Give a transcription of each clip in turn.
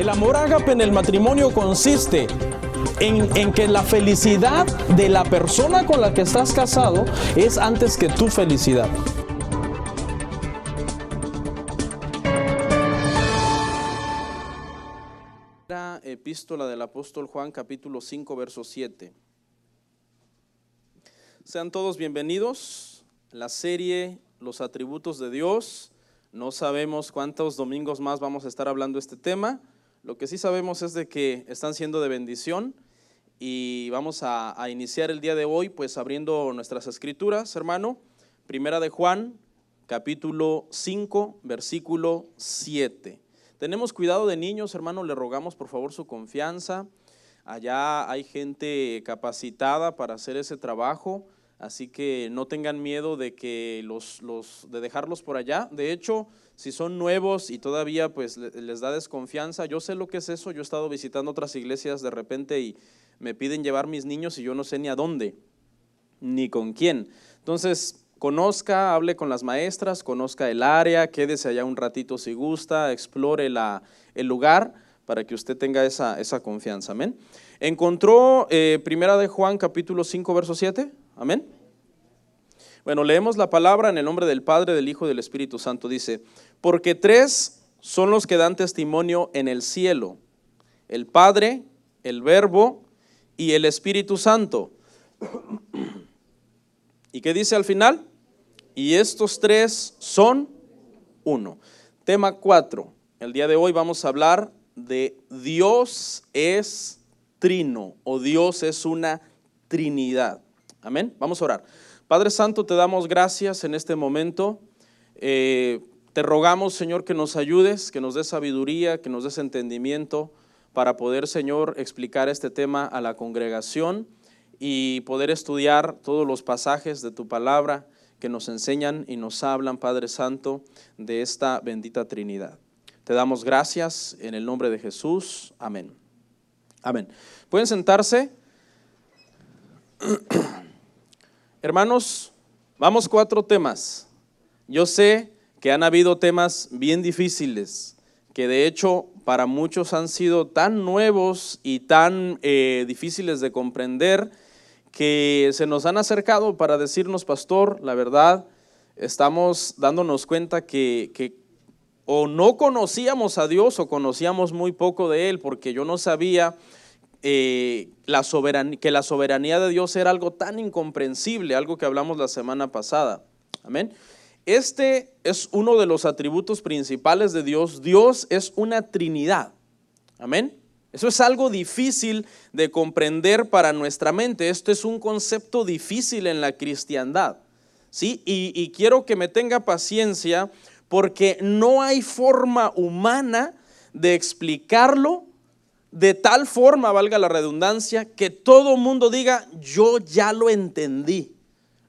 El amor ágape en el matrimonio consiste en que la felicidad de la persona con la que estás casado es antes que tu felicidad. La epístola del apóstol Juan, capítulo 5, verso 7. Sean todos bienvenidos a la serie Los atributos de Dios. No sabemos cuántos domingos más vamos a estar hablando de este tema. Lo que sí sabemos es de que están siendo de bendición y vamos a iniciar el día de hoy pues abriendo nuestras escrituras, hermano. Primera de Juan, capítulo 5, versículo 7. Tenemos cuidado de niños, hermano, le rogamos por favor su confianza. Allá hay gente capacitada para hacer ese trabajo, así que no tengan miedo de que de dejarlos por allá. De hecho, si son nuevos y todavía pues les da desconfianza, yo sé lo que es eso. Yo he estado visitando otras iglesias de repente y me piden llevar mis niños y yo no sé ni a dónde, ni con quién. Entonces, conozca, hable con las maestras, conozca el área, quédese allá un ratito si gusta, explore el lugar para que usted tenga esa confianza. Amén. ¿Encontró Primera de Juan capítulo 5 verso 7? Amén. Bueno, leemos la palabra en el nombre del Padre, del Hijo y del Espíritu Santo. Dice: porque tres son los que dan testimonio en el cielo: el Padre, el Verbo y el Espíritu Santo. ¿Y qué dice al final? Y estos tres son uno. Tema 4. El día de hoy vamos a hablar de Dios es trino, o Dios es una trinidad. Amén. Vamos a orar. Padre Santo, te damos gracias en este momento. Te rogamos, Señor, que nos ayudes, que nos des sabiduría, que nos des entendimiento para poder, Señor, explicar este tema a la congregación y poder estudiar todos los pasajes de tu palabra que nos enseñan y nos hablan, Padre Santo, de esta bendita Trinidad. Te damos gracias en el nombre de Jesús. Amén. Amén. ¿Pueden sentarse? Hermanos, vamos 4 temas. Yo sé que han habido temas bien difíciles, que de hecho para muchos han sido tan nuevos y tan difíciles de comprender, que se nos han acercado para decirnos: pastor, la verdad, estamos dándonos cuenta que o no conocíamos a Dios o conocíamos muy poco de Él, porque yo no sabía que la soberanía de Dios era algo tan incomprensible, algo que hablamos la semana pasada. Amén. Este es uno de los atributos principales de Dios. Dios es una Trinidad. Amén. Eso es algo difícil de comprender para nuestra mente. Esto es un concepto difícil en la cristiandad, ¿sí? Y quiero que me tenga paciencia, porque no hay forma humana de explicarlo de tal forma, valga la redundancia, que todo mundo diga: yo ya lo entendí,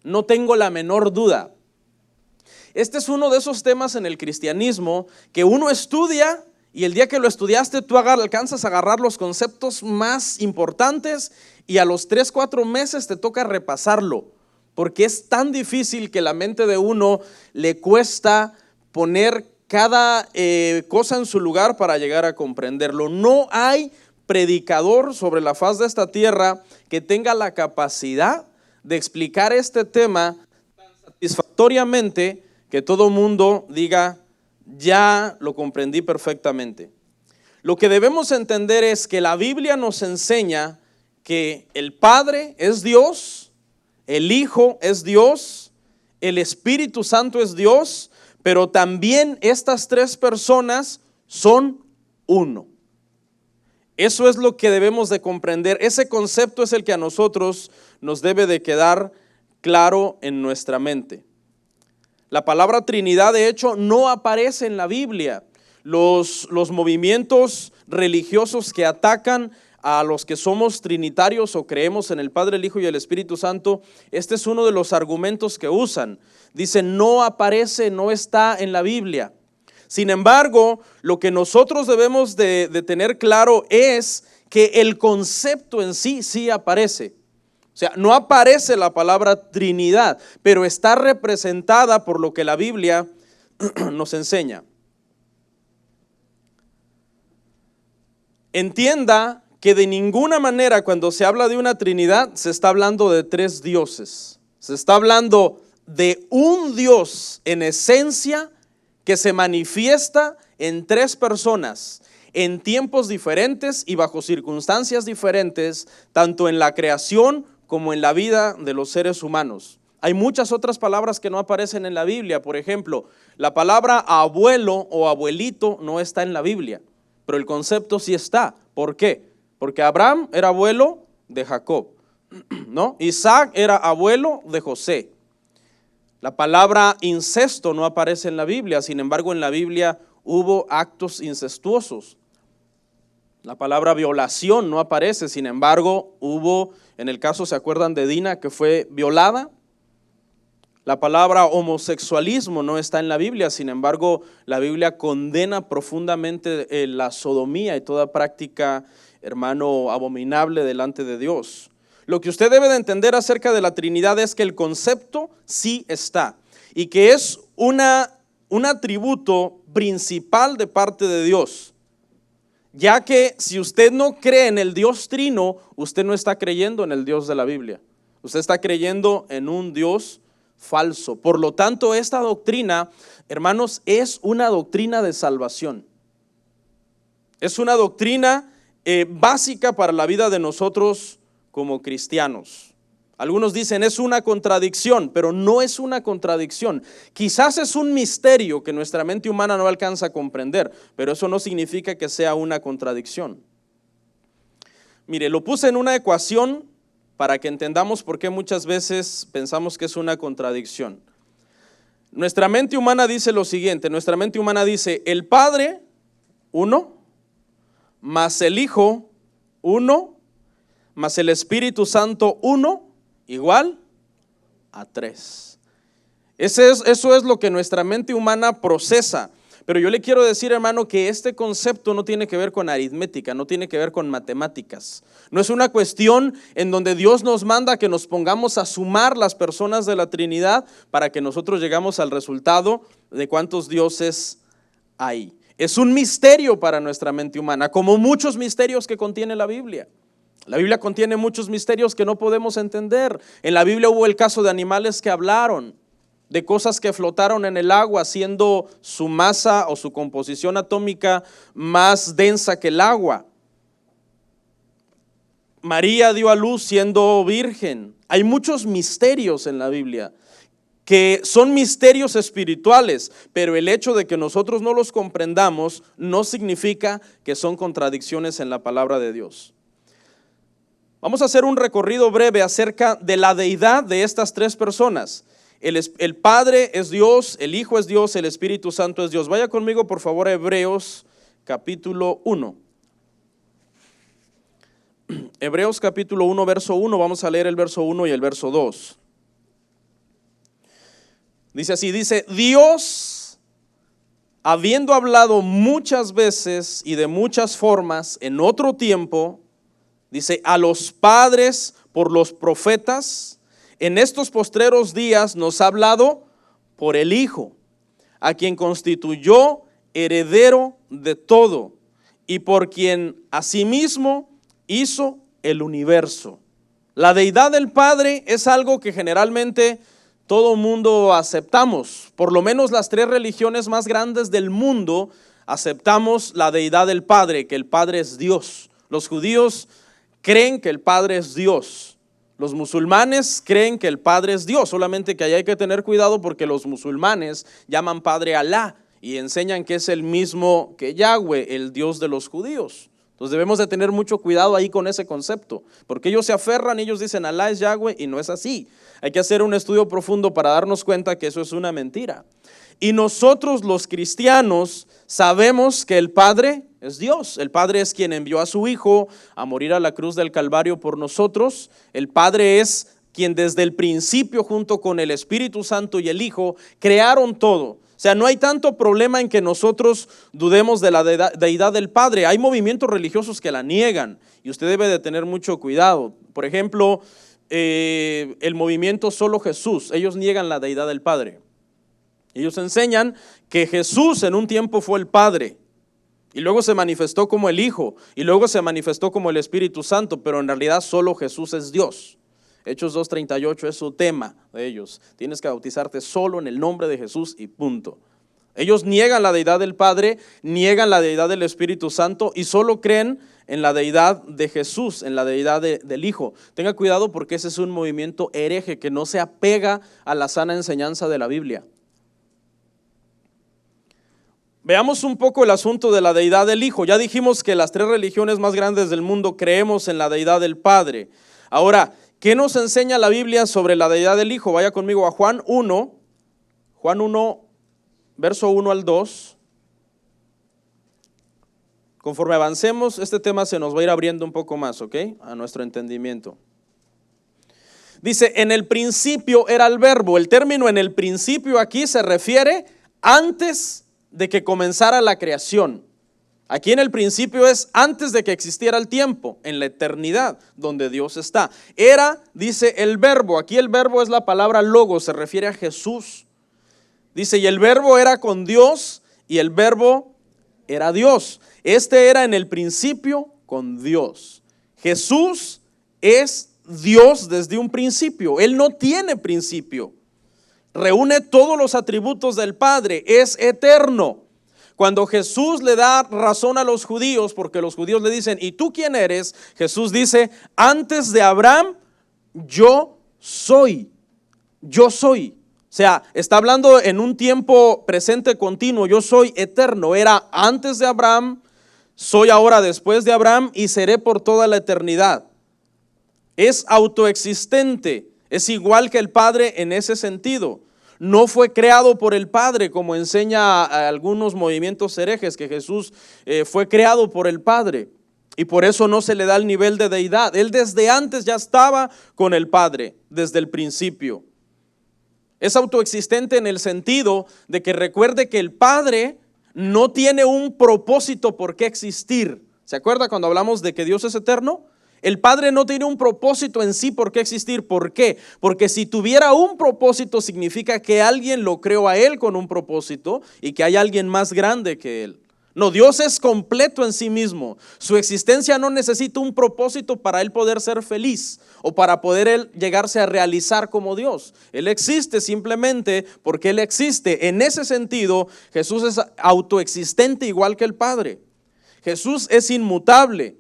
no tengo la menor duda. Este es uno de esos temas en el cristianismo que uno estudia y el día que lo estudiaste tú alcanzas a agarrar los conceptos más importantes y a los 3-4 meses te toca repasarlo, porque es tan difícil que la mente de uno le cuesta poner cada cosa en su lugar para llegar a comprenderlo. No hay predicador sobre la faz de esta tierra que tenga la capacidad de explicar este tema tan satisfactoriamente que todo mundo diga: ya lo comprendí perfectamente. Lo que debemos entender es que la Biblia nos enseña que el Padre es Dios, el Hijo es Dios, el Espíritu Santo es Dios, pero también estas 3 personas son uno. Eso es lo que debemos de comprender. Ese concepto es el que a nosotros nos debe de quedar claro en nuestra mente. La palabra Trinidad, de hecho, no aparece en la Biblia. Los movimientos religiosos que atacan a los que somos trinitarios o creemos en el Padre, el Hijo y el Espíritu Santo, este es uno de los argumentos que usan. Dicen: no aparece, no está en la Biblia. Sin embargo, lo que nosotros debemos de tener claro es que el concepto en sí aparece. O sea, no aparece la palabra Trinidad, pero está representada por lo que la Biblia nos enseña. entienda que de ninguna manera cuando se habla de una Trinidad se está hablando de tres dioses. Se está hablando de un Dios en esencia que se manifiesta en tres personas, en tiempos diferentes y bajo circunstancias diferentes, tanto en la creación como en la vida de los seres humanos. Hay muchas otras palabras que no aparecen en la Biblia. Por ejemplo, la palabra abuelo o abuelito no está en la Biblia, pero el concepto sí está. ¿Por qué? Porque Abraham era abuelo de Jacob, ¿no? Isaac era abuelo de José. La palabra incesto no aparece en la Biblia, sin embargo en la Biblia hubo actos incestuosos. La palabra violación no aparece, sin embargo hubo, en el caso, ¿se acuerdan de Dina que fue violada? La palabra homosexualismo no está en la Biblia, sin embargo la Biblia condena profundamente la sodomía y toda práctica, hermano, abominable delante de Dios. Lo que usted debe de entender acerca de la Trinidad es que el concepto sí está y que es un atributo principal de parte de Dios, ya que si usted no cree en el Dios Trino, usted no está creyendo en el Dios de la Biblia, usted está creyendo en un Dios falso. Por lo tanto, esta doctrina, hermanos, es una doctrina de salvación. Es una doctrina básica para la vida de nosotros como cristianos. Algunos dicen es una contradicción, pero no es una contradicción. Quizás es un misterio que nuestra mente humana no alcanza a comprender, pero eso no significa que sea una contradicción. Mire, lo puse en una ecuación para que entendamos por qué muchas veces pensamos que es una contradicción. Nuestra mente humana dice lo siguiente, nuestra mente humana dice el Padre, 1, más el Hijo, 1, más el Espíritu Santo, 1, igual a 3. Eso es lo que nuestra mente humana procesa. Pero yo le quiero decir, hermano, que este concepto no tiene que ver con aritmética, no tiene que ver con matemáticas. No es una cuestión en donde Dios nos manda que nos pongamos a sumar las personas de la Trinidad para que nosotros llegamos al resultado de cuántos dioses hay. Es un misterio para nuestra mente humana, como muchos misterios que contiene la Biblia. La Biblia contiene muchos misterios que no podemos entender. En la Biblia hubo el caso de animales que hablaron, de cosas que flotaron en el agua, siendo su masa o su composición atómica más densa que el agua. María dio a luz siendo virgen. Hay muchos misterios en la Biblia que son misterios espirituales, pero el hecho de que nosotros no los comprendamos no significa que son contradicciones en la palabra de Dios. Vamos a hacer un recorrido breve acerca de la deidad de estas tres personas. El Padre es Dios, el Hijo es Dios, el Espíritu Santo es Dios. Vaya conmigo por favor a Hebreos capítulo 1. Hebreos capítulo 1, verso 1, vamos a leer el verso 1 y el verso 2. Dice así, dice, Dios, habiendo hablado muchas veces y de muchas formas en otro tiempo, dice, a los padres por los profetas, en estos postreros días nos ha hablado por el Hijo, a quien constituyó heredero de todo y por quien asimismo hizo el universo. La deidad del Padre es algo que generalmente todo mundo aceptamos. Por lo menos las tres religiones más grandes del mundo aceptamos la deidad del Padre, que el Padre es Dios. Los judíos creen que el Padre es Dios. Los musulmanes creen que el Padre es Dios, solamente que ahí hay que tener cuidado porque los musulmanes llaman Padre a Alá y enseñan que es el mismo que Yahweh, el Dios de los judíos. Entonces debemos de tener mucho cuidado ahí con ese concepto, porque ellos se aferran, ellos dicen Alá es Yahweh y no es así. Hay que hacer un estudio profundo para darnos cuenta que eso es una mentira. Y nosotros los cristianos sabemos que el Padre es Dios. El Padre es quien envió a su Hijo a morir a la cruz del Calvario por nosotros. El Padre es quien desde el principio junto con el Espíritu Santo y el Hijo crearon todo. O sea, no hay tanto problema en que nosotros dudemos de la deidad del Padre. Hay movimientos religiosos que la niegan y usted debe de tener mucho cuidado. Por ejemplo, el movimiento Solo Jesús, ellos niegan la deidad del Padre. Ellos enseñan que Jesús en un tiempo fue el Padre y luego se manifestó como el Hijo, y luego se manifestó como el Espíritu Santo, pero en realidad solo Jesús es Dios. Hechos 2:38 es su tema de ellos. Tienes que bautizarte solo en el nombre de Jesús y punto. Ellos niegan la deidad del Padre, niegan la deidad del Espíritu Santo y solo creen en la deidad de Jesús, en la deidad del Hijo. Tenga cuidado porque ese es un movimiento hereje que no se apega a la sana enseñanza de la Biblia. Veamos un poco el asunto de la deidad del Hijo. Ya dijimos que las 3 religiones más grandes del mundo creemos en la deidad del Padre. Ahora, ¿qué nos enseña la Biblia sobre la deidad del Hijo? Vaya conmigo a Juan 1, verso 1 al 2. Conforme avancemos, este tema se nos va a ir abriendo un poco más, ¿ok? A nuestro entendimiento. Dice, en el principio era el verbo. El término en el principio aquí se refiere antes de que comenzara la creación. Aquí en el principio es antes de que existiera el tiempo, en la eternidad, donde Dios está. Era, dice el verbo, aquí el verbo es la palabra logos, se refiere a Jesús. Dice, y el verbo era con Dios, y el verbo era Dios. Este era en el principio con Dios. Jesús es Dios desde un principio, Él no tiene principio. Reúne todos los atributos del Padre, es eterno. Cuando Jesús le da razón a los judíos, porque los judíos le dicen, ¿y tú quién eres? Jesús dice, antes de Abraham, yo soy. Yo soy. O sea, está hablando en un tiempo presente continuo, yo soy eterno. Era antes de Abraham, soy ahora después de Abraham y seré por toda la eternidad. Es autoexistente, es igual que el Padre en ese sentido. No fue creado por el Padre, como enseña a algunos movimientos herejes, que Jesús fue creado por el Padre. Y por eso no se le da el nivel de deidad. Él desde antes ya estaba con el Padre, desde el principio. Es autoexistente en el sentido de que recuerde que el Padre no tiene un propósito por qué existir. ¿Se acuerda cuando hablamos de que Dios es eterno? El Padre no tiene un propósito en sí por qué existir. ¿Por qué? Porque si tuviera un propósito significa que alguien lo creó a Él con un propósito y que hay alguien más grande que Él. No, Dios es completo en sí mismo. Su existencia no necesita un propósito para Él poder ser feliz o para poder Él llegarse a realizar como Dios. Él existe simplemente porque Él existe. En ese sentido, Jesús es autoexistente igual que el Padre. Jesús es inmutable.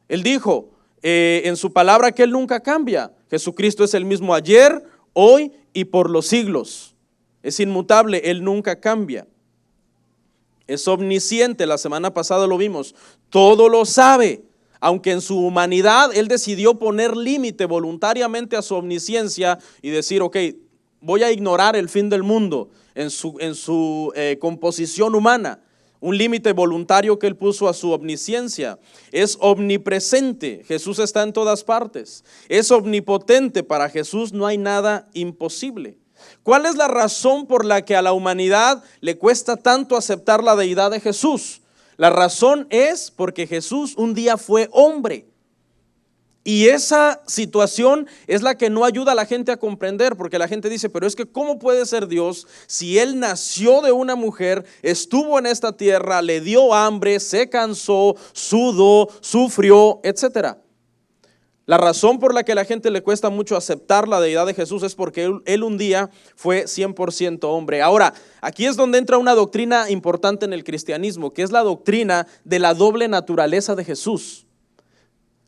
Él dijo en su palabra que Él nunca cambia. Jesucristo es el mismo ayer, hoy y por los siglos. Es inmutable, Él nunca cambia. Es omnisciente, la semana pasada lo vimos, todo lo sabe, aunque en su humanidad Él decidió poner límite voluntariamente a su omnisciencia y decir, ok, voy a ignorar el fin del mundo en su composición humana, un límite voluntario que Él puso a su omnisciencia. Es omnipresente, Jesús está en todas partes. Es omnipotente, para Jesús no hay nada imposible. ¿Cuál es la razón por la que a la humanidad le cuesta tanto aceptar la deidad de Jesús? La razón es porque Jesús un día fue hombre. Y esa situación es la que no ayuda a la gente a comprender, porque la gente dice, pero es que ¿cómo puede ser Dios si Él nació de una mujer, estuvo en esta tierra, le dio hambre, se cansó, sudó, sufrió, etcétera? La razón por la que a la gente le cuesta mucho aceptar la deidad de Jesús es porque Él un día fue 100% hombre. Ahora, aquí es donde entra una doctrina importante en el cristianismo, que es la doctrina de la doble naturaleza de Jesús.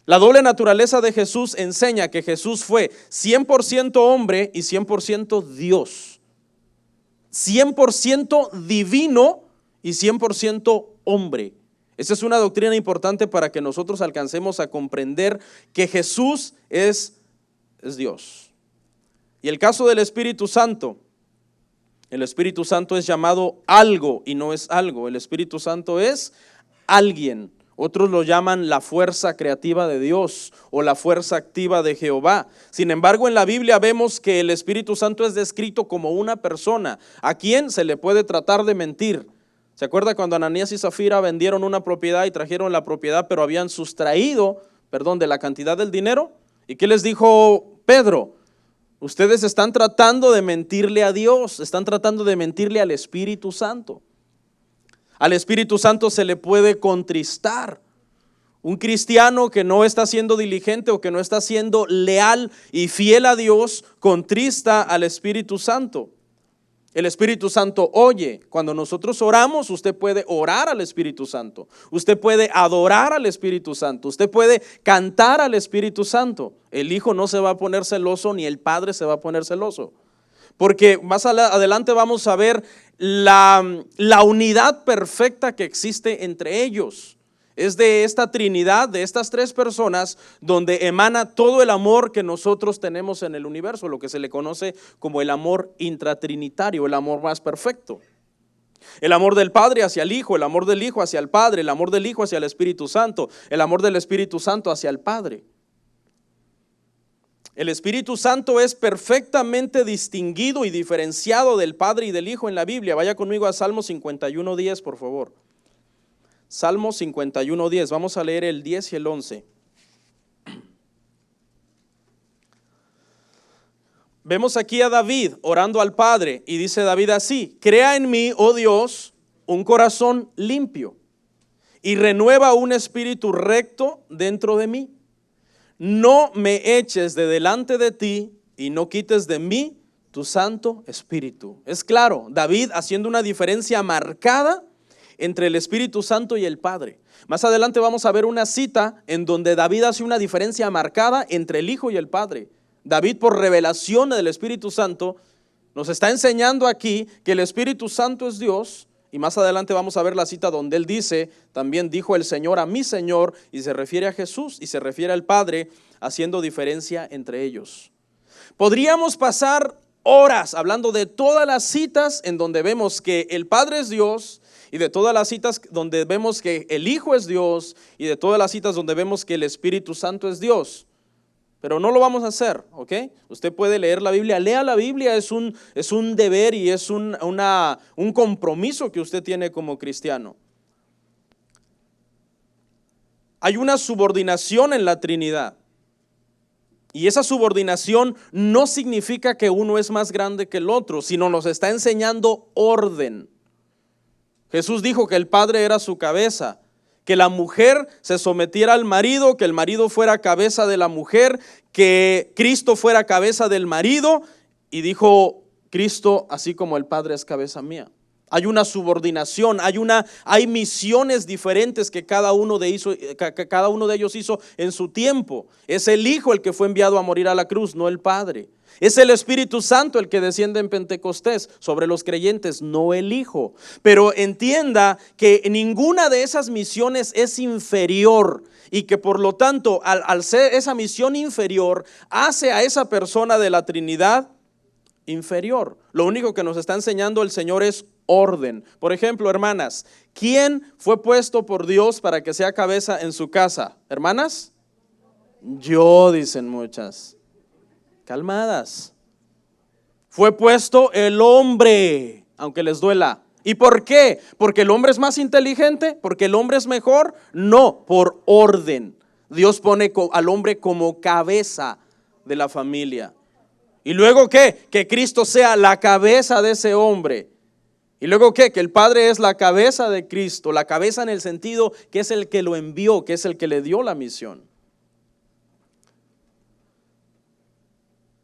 La doble naturaleza de Jesús enseña que Jesús fue 100% hombre y 100% Dios. 100% divino y 100% hombre. Esa es una doctrina importante para que nosotros alcancemos a comprender que Jesús es Dios. Y el caso del Espíritu Santo, el Espíritu Santo es llamado algo y no es algo. El Espíritu Santo es alguien. Otros lo llaman la fuerza creativa de Dios o la fuerza activa de Jehová. Sin embargo, en la Biblia vemos que el Espíritu Santo es descrito como una persona a quien se le puede tratar de mentir. ¿Se acuerda cuando Ananías y Zafira vendieron una propiedad y trajeron la propiedad, pero habían sustraído, de la cantidad del dinero? ¿Y qué les dijo Pedro? Ustedes están tratando de mentirle a Dios, están tratando de mentirle al Espíritu Santo. Al Espíritu Santo se le puede contristar. Un cristiano que no está siendo diligente o que no está siendo leal y fiel a Dios, contrista al Espíritu Santo. El Espíritu Santo oye. Cuando nosotros oramos, usted puede orar al Espíritu Santo. Usted puede adorar al Espíritu Santo. Usted puede cantar al Espíritu Santo. El Hijo no se va a poner celoso, ni el Padre se va a poner celoso. Porque más adelante vamos a ver la unidad perfecta que existe entre ellos. Es de esta Trinidad, de estas tres personas, donde emana todo el amor que nosotros tenemos en el universo, lo que se le conoce como el amor intratrinitario, el amor más perfecto. El amor del Padre hacia el Hijo, el amor del Hijo hacia el Padre, el amor del Hijo hacia el Espíritu Santo, el amor del Espíritu Santo hacia el Padre. El Espíritu Santo es perfectamente distinguido y diferenciado del Padre y del Hijo en la Biblia. Vaya conmigo a Salmo 51:10, por favor. Salmo 51:10, vamos a leer el 10 y el 11. Vemos aquí a David orando al Padre y dice David así: crea en mí, oh Dios, un corazón limpio y renueva un espíritu recto dentro de mí. No me eches de delante de ti y no quites de mí tu Santo Espíritu. Es claro, David haciendo una diferencia marcada entre el Espíritu Santo y el Padre. Más adelante vamos a ver una cita en donde David hace una diferencia marcada entre el Hijo y el Padre. David, por revelación del Espíritu Santo, nos está enseñando aquí que el Espíritu Santo es Dios. Y más adelante vamos a ver la cita donde él dice: también dijo el Señor a mi Señor, y se refiere a Jesús y se refiere al Padre, haciendo diferencia entre ellos. Podríamos pasar horas hablando de todas las citas en donde vemos que el Padre es Dios, y de todas las citas donde vemos que el Hijo es Dios, y de todas las citas donde vemos que el Espíritu Santo es Dios. Pero no lo vamos a hacer, ¿ok? Usted puede leer la Biblia, lea la Biblia, es un deber y es un compromiso que usted tiene como cristiano. Hay una subordinación en la Trinidad. Y esa subordinación no significa que uno es más grande que el otro, sino nos está enseñando orden. Jesús dijo que el Padre era su cabeza, que la mujer se sometiera al marido, que el marido fuera cabeza de la mujer, que Cristo fuera cabeza del marido, y dijo Cristo: así como el Padre es cabeza mía. Hay una subordinación, hay misiones diferentes que cada uno de ellos hizo en su tiempo. Es el Hijo el que fue enviado a morir a la cruz, no el Padre. Es el Espíritu Santo el que desciende en Pentecostés sobre los creyentes, no el Hijo. Pero entienda que ninguna de esas misiones es inferior, y que por lo tanto al ser esa misión inferior hace a esa persona de la Trinidad inferior. Lo único que nos está enseñando el Señor es orden. Por ejemplo, hermanas, ¿quién fue puesto por Dios para que sea cabeza en su casa? ¿Hermanas? Yo, dicen muchas. Calmadas. Fue puesto el hombre, aunque les duela. ¿Y por qué? ¿Porque el hombre es más inteligente? ¿Porque el hombre es mejor? No, por orden. Dios pone al hombre como cabeza de la familia. ¿Y luego qué? Que Cristo sea la cabeza de ese hombre. ¿Y luego qué? Que el Padre es la cabeza de Cristo. La cabeza en el sentido que es el que lo envió, que es el que le dio la misión.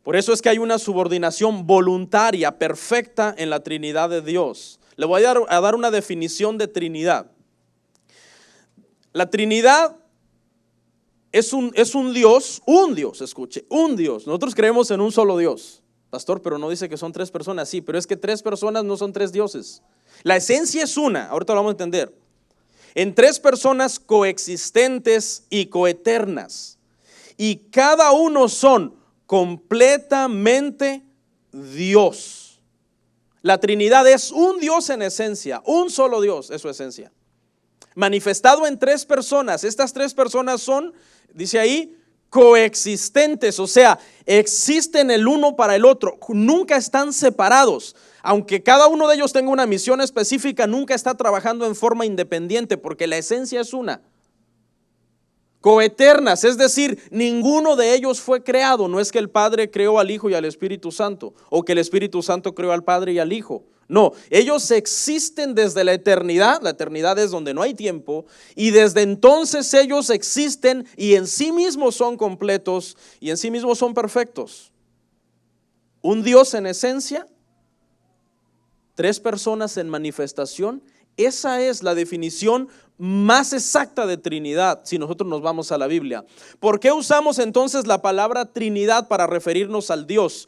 Por eso es que hay una subordinación voluntaria, perfecta en la Trinidad de Dios. Le voy a dar una definición de Trinidad. La Trinidad es un Dios, escuche, un Dios. Nosotros creemos en un solo Dios. Pastor, pero no dice que son tres personas. Sí, pero es que tres personas no son tres dioses. La esencia es una, ahorita lo vamos a entender. En tres personas coexistentes y coeternas. Y cada uno son completamente Dios. La Trinidad es un Dios en esencia, un solo Dios es su esencia. Manifestado en tres personas. Estas tres personas son, dice ahí, coexistentes, o sea, existen el uno para el otro, nunca están separados. Aunque cada uno de ellos tenga una misión específica, nunca está trabajando en forma independiente porque la esencia es una. coeternas, es decir, ninguno de ellos fue creado. No es que el Padre creó al Hijo y al Espíritu Santo, o que el Espíritu Santo creó al Padre y al Hijo. No, ellos existen desde la eternidad es donde no hay tiempo, y desde entonces ellos existen y en sí mismos son completos y en sí mismos son perfectos. Un Dios en esencia, tres personas en manifestación. Esa es la definición más exacta de Trinidad si nosotros nos vamos a la Biblia. ¿Por qué usamos entonces la palabra Trinidad para referirnos al Dios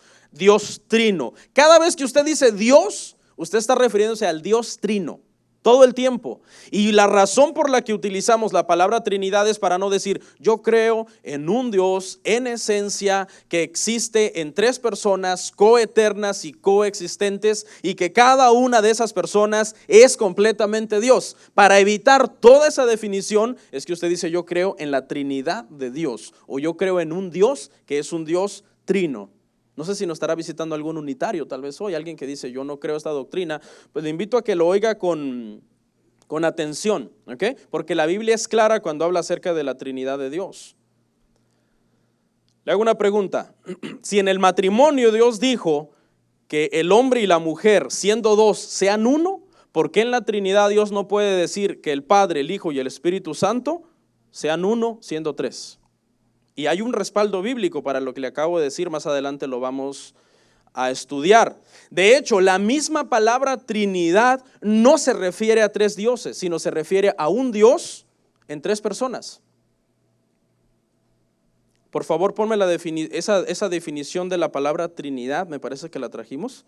trino? Cada vez que usted dice Dios, usted está refiriéndose al Dios trino, todo el tiempo. Y la razón por la que utilizamos la palabra Trinidad es para no decir yo creo en un Dios en esencia que existe en tres personas coeternas y coexistentes, y que cada una de esas personas es completamente Dios. Para evitar toda esa definición es que usted dice yo creo en la Trinidad de Dios, o yo creo en un Dios que es un Dios trino. No sé si nos estará visitando algún unitario, tal vez hoy, alguien que dice yo no creo esta doctrina. Pues le invito a que lo oiga con atención, ¿ok? Porque la Biblia es clara cuando habla acerca de la Trinidad de Dios. Le hago una pregunta. Si en el matrimonio Dios dijo que el hombre y la mujer, siendo dos, sean uno, ¿por qué en la Trinidad Dios no puede decir que el Padre, el Hijo y el Espíritu Santo sean uno, siendo tres? Y hay un respaldo bíblico para lo que le acabo de decir, más adelante lo vamos a estudiar. De hecho, la misma palabra Trinidad no se refiere a tres dioses, sino se refiere a un Dios en tres personas. Por favor, ponme esa definición de la palabra Trinidad, me parece que la trajimos.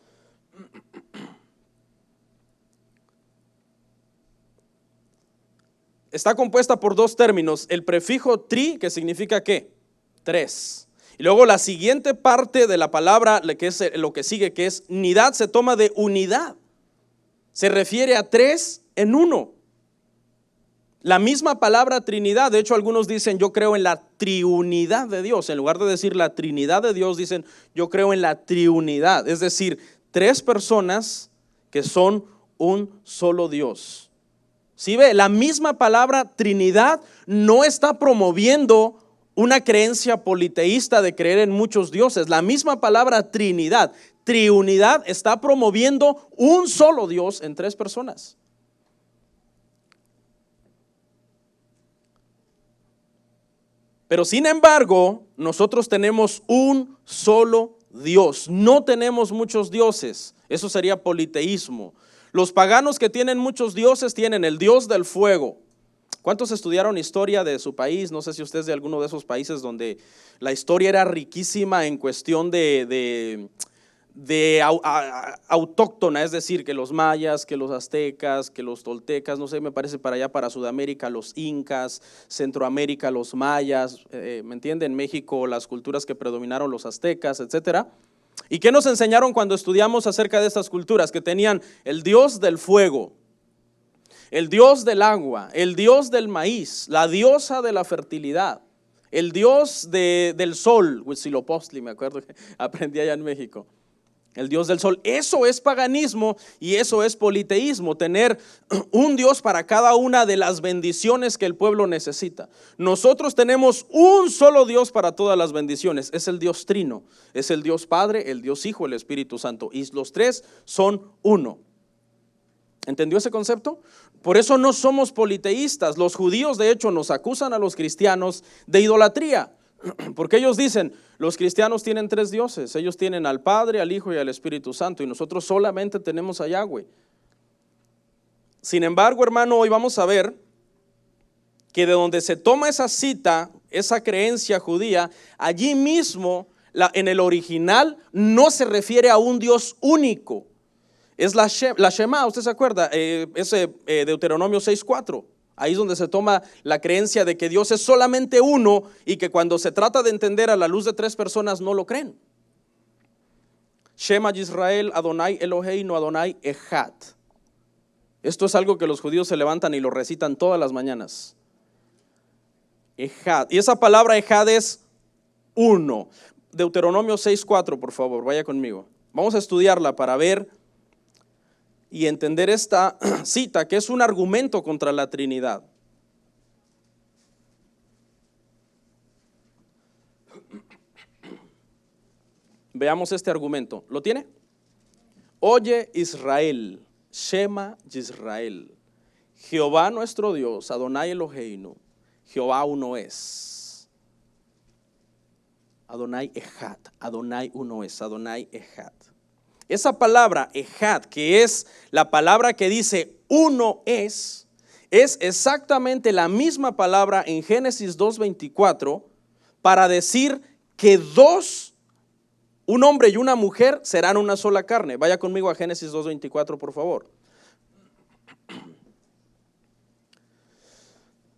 Está compuesta por dos términos, el prefijo tri, que significa ¿qué? Tres. Y luego la siguiente parte de la palabra, que es lo que sigue, que es nidad, se toma de unidad. Se refiere a tres en uno. La misma palabra Trinidad, de hecho algunos dicen yo creo en la triunidad de Dios. En lugar de decir la Trinidad de Dios, dicen yo creo en la triunidad. Es decir, tres personas que son un solo Dios. ¿Sí ve? La misma palabra Trinidad no está promoviendo una creencia politeísta de creer en muchos dioses. La misma palabra Trinidad, triunidad, está promoviendo un solo Dios en tres personas. Pero sin embargo, nosotros tenemos un solo Dios, no tenemos muchos dioses. Eso sería politeísmo. Los paganos que tienen muchos dioses tienen el Dios del fuego. ¿Cuántos estudiaron historia de su país? No sé si usted es de alguno de esos países donde la historia era riquísima en cuestión de autóctona, es decir, que los mayas, que los aztecas, que los toltecas, no sé, me parece para allá, para Sudamérica, los incas, Centroamérica, los mayas, ¿me entienden? En México, las culturas que predominaron, los aztecas, etcétera. ¿Y qué nos enseñaron cuando estudiamos acerca de estas culturas? Que tenían el Dios del fuego, el Dios del agua, el Dios del maíz, la diosa de la fertilidad, el Dios del sol, Huitzilopochtli, me acuerdo que aprendí allá en México. El Dios del sol. Eso es paganismo y eso es politeísmo, tener un Dios para cada una de las bendiciones que el pueblo necesita. Nosotros tenemos un solo Dios para todas las bendiciones, es el Dios trino, es el Dios Padre, el Dios Hijo, el Espíritu Santo, y los tres son uno. ¿Entendió ese concepto? Por eso no somos politeístas. Los judíos de hecho nos acusan a los cristianos de idolatría, porque ellos dicen, los cristianos tienen tres dioses, ellos tienen al Padre, al Hijo y al Espíritu Santo, y nosotros solamente tenemos a Yahweh. Sin embargo, hermano, hoy vamos a ver que de donde se toma esa cita, esa creencia judía, allí mismo, en el original, no se refiere a un Dios único. Es la Shema, ¿usted se acuerda? Ese Deuteronomio 6:4. Ahí es donde se toma la creencia de que Dios es solamente uno y que cuando se trata de entender a la luz de tres personas no lo creen. Shema Yisrael, Adonai Eloheinu, Adonai Echad. Esto es algo que los judíos se levantan y lo recitan todas las mañanas. Echad. Y esa palabra Echad es uno. Deuteronomio 6:4, por favor, vaya conmigo. Vamos a estudiarla para ver y entender esta cita, que es un argumento contra la Trinidad. Veamos este argumento. ¿Lo tiene? Oye Israel, Shema Yisrael, Jehová nuestro Dios, Adonai Eloheinu, Jehová uno es. Adonai Echad, Adonai uno es, Adonai Echad. Esa palabra Echad, que es la palabra que dice uno es exactamente la misma palabra en Génesis 2:24 para decir que dos, un hombre y una mujer, serán una sola carne. Vaya conmigo a Génesis 2:24, por favor.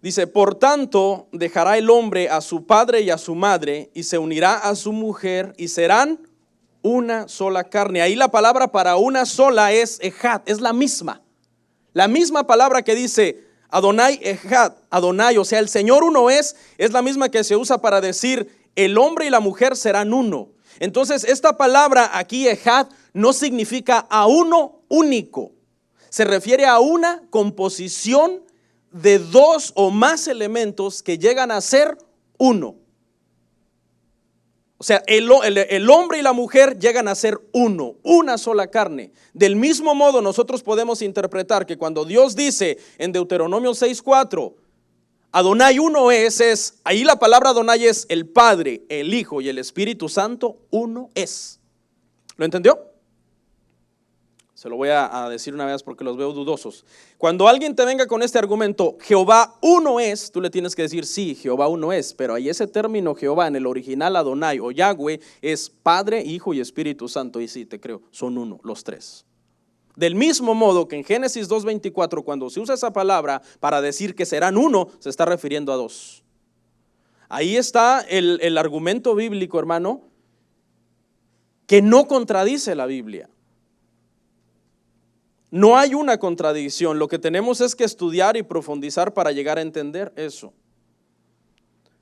Dice, por tanto, dejará el hombre a su padre y a su madre, y se unirá a su mujer, y serán una sola carne. Ahí la palabra para una sola es Echad, es la misma palabra que dice Adonai Echad, Adonai, o sea, el Señor uno es la misma que se usa para decir el hombre y la mujer serán uno. Entonces, esta palabra aquí, Echad, no significa a uno único, se refiere a una composición de dos o más elementos que llegan a ser uno. O sea, el hombre y la mujer llegan a ser uno, una sola carne. Del mismo modo, nosotros podemos interpretar que cuando Dios dice en Deuteronomio 6:4, Adonai uno es, ahí la palabra Adonai es el Padre, el Hijo y el Espíritu Santo, uno es. ¿Lo entendió? Se lo voy a decir una vez porque los veo dudosos. Cuando alguien te venga con este argumento, Jehová uno es, tú le tienes que decir, sí, Jehová uno es, pero ahí ese término Jehová en el original Adonai o Yahweh es Padre, Hijo y Espíritu Santo. Y sí, te creo, son uno, los tres. Del mismo modo que en Génesis 2:24, cuando se usa esa palabra para decir que serán uno, se está refiriendo a dos. Ahí está el argumento bíblico, hermano, que no contradice la Biblia. No hay una contradicción, lo que tenemos es que estudiar y profundizar para llegar a entender eso.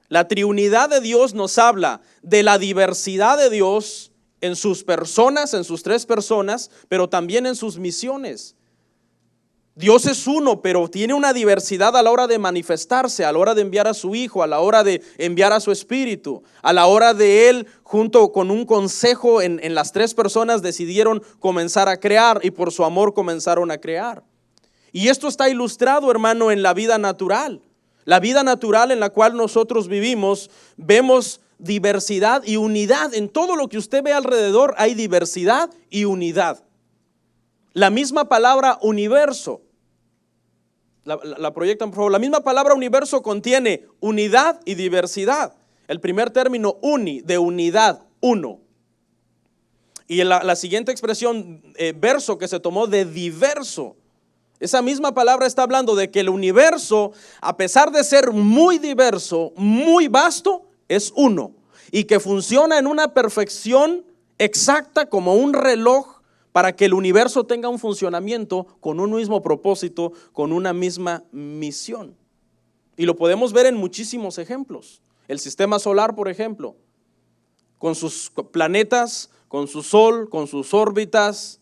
La triunidad de Dios nos habla de la diversidad de Dios en sus personas, en sus tres personas, pero también en sus misiones. Dios es uno, pero tiene una diversidad a la hora de manifestarse, a la hora de enviar a su Hijo, a la hora de enviar a su Espíritu, a la hora de Él, junto con un consejo en las tres personas, decidieron comenzar a crear y por su amor comenzaron a crear. Y esto está ilustrado, hermano, en la vida natural. La vida natural en la cual nosotros vivimos, vemos diversidad y unidad. En todo lo que usted ve alrededor hay diversidad y unidad. La misma palabra universo, la proyectan por favor, la misma palabra universo contiene unidad y diversidad. El primer término uni, de unidad, uno. Y la siguiente expresión, verso, que se tomó de diverso. Esa misma palabra está hablando de que el universo, a pesar de ser muy diverso, muy vasto, es uno. Y que funciona en una perfección exacta como un reloj, para que el universo tenga un funcionamiento con un mismo propósito, con una misma misión. Y lo podemos ver en muchísimos ejemplos. El sistema solar, por ejemplo, con sus planetas, con su sol, con sus órbitas.